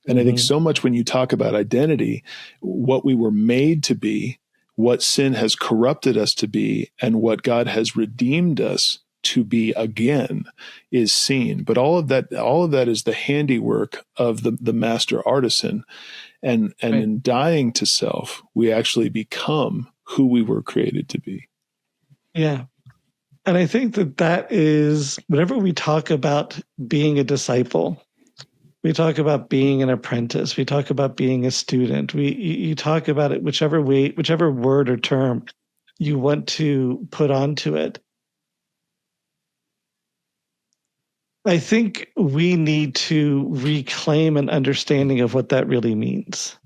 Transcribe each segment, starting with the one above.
And I think so much when you talk about identity, what we were made to be, what sin has corrupted us to be, and what God has redeemed us to be again is seen. But all of that is the handiwork of the master artisan. And Right. in dying to self, we actually become who we were created to be. Yeah. And I think that is, whenever we talk about being a disciple, we talk about being an apprentice, we talk about being a student, you talk about it whichever way, whichever word or term you want to put onto it. I think we need to reclaim an understanding of what that really means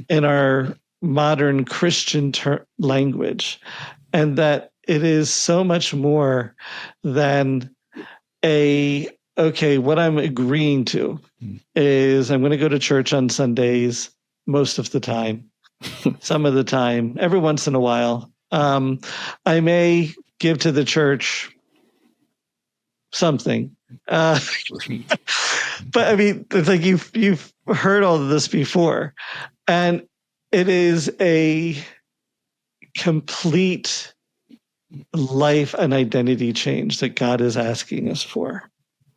in our modern Christian language, and that it is so much more than what I'm agreeing to is I'm going to go to church on Sundays most of the time, some of the time, every once in a while. I may give to the church something. But I mean, it's like you've heard all of this before, and it is a complete life and identity change that God is asking us for.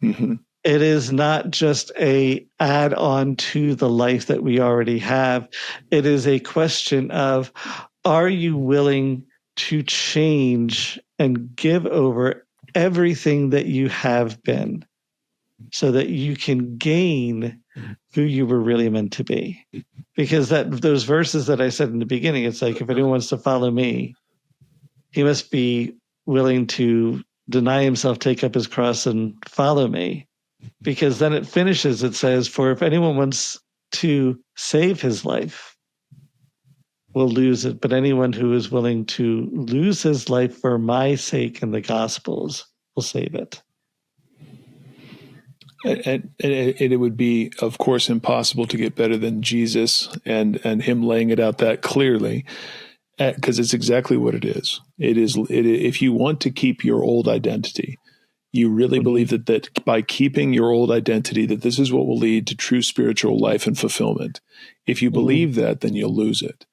Mm-hmm. It is not just a add-on to the life that we already have. It is a question of, are you willing to change and give over everything that you have been so that you can gain who you were really meant to be? Because those verses that I said in the beginning, it's like, if anyone wants to follow me, he must be willing to deny himself, take up his cross, and follow me. Because then it finishes, it says, for if anyone wants to save his life, will lose it. But anyone who is willing to lose his life for my sake and the gospel's will save it. And it would be, of course, impossible to get better than Jesus and him laying it out that clearly, because it's exactly what it is. If you want to keep your old identity, you really believe that by keeping your old identity, that this is what will lead to true spiritual life and fulfillment. If you believe that, then you'll lose it.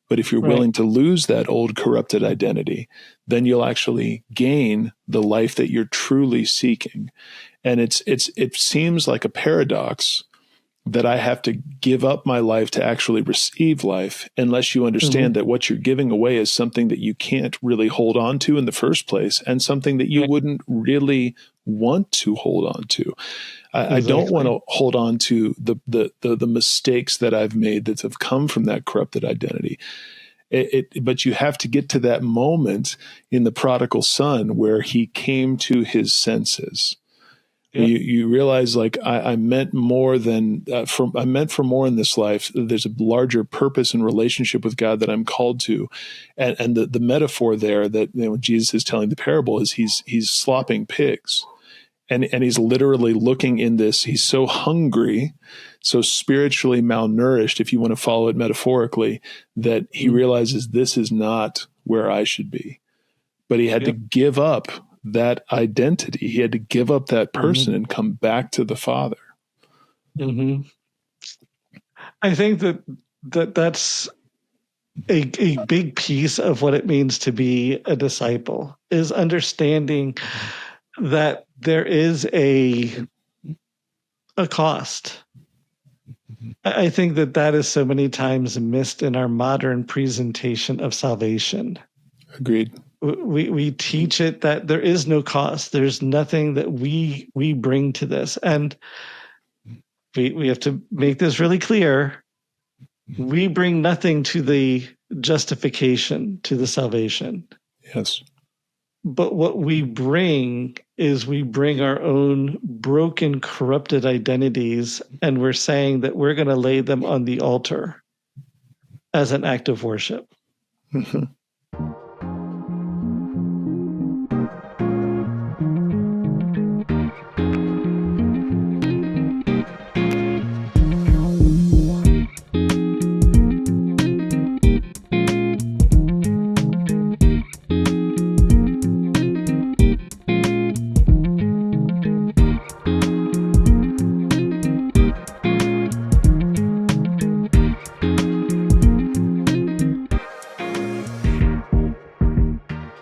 But if you're willing to lose that old corrupted identity, then you'll actually gain the life that you're truly seeking. And it seems like a paradox that I have to give up my life to actually receive life, unless you understand that what you're giving away is something that you can't really hold on to in the first place, and something that you wouldn't really want to hold on to. I don't want to hold on to the mistakes that I've made that have come from that corrupted identity. But you have to get to that moment in the prodigal son where he came to his senses. You realize, like, I meant more than I meant for more in this life. There's a larger purpose and relationship with God that I'm called to, and the metaphor there that Jesus is telling the parable is he's slopping pigs, and he's literally looking in this. He's so hungry, so spiritually malnourished, if you want to follow it metaphorically, that he realizes this is not where I should be. But he had to give up that identity. He had to give up that person and come back to the Father. I think that's a big piece of what it means to be a disciple, is understanding that there is a cost. I think that is so many times missed in our modern presentation of salvation. Agreed. We teach it that there is no cost. There's nothing that we bring to this. And we have to make this really clear. We bring nothing to the justification, to the salvation. Yes. But what we bring is we bring our own broken, corrupted identities, and we're saying that we're going to lay them on the altar as an act of worship.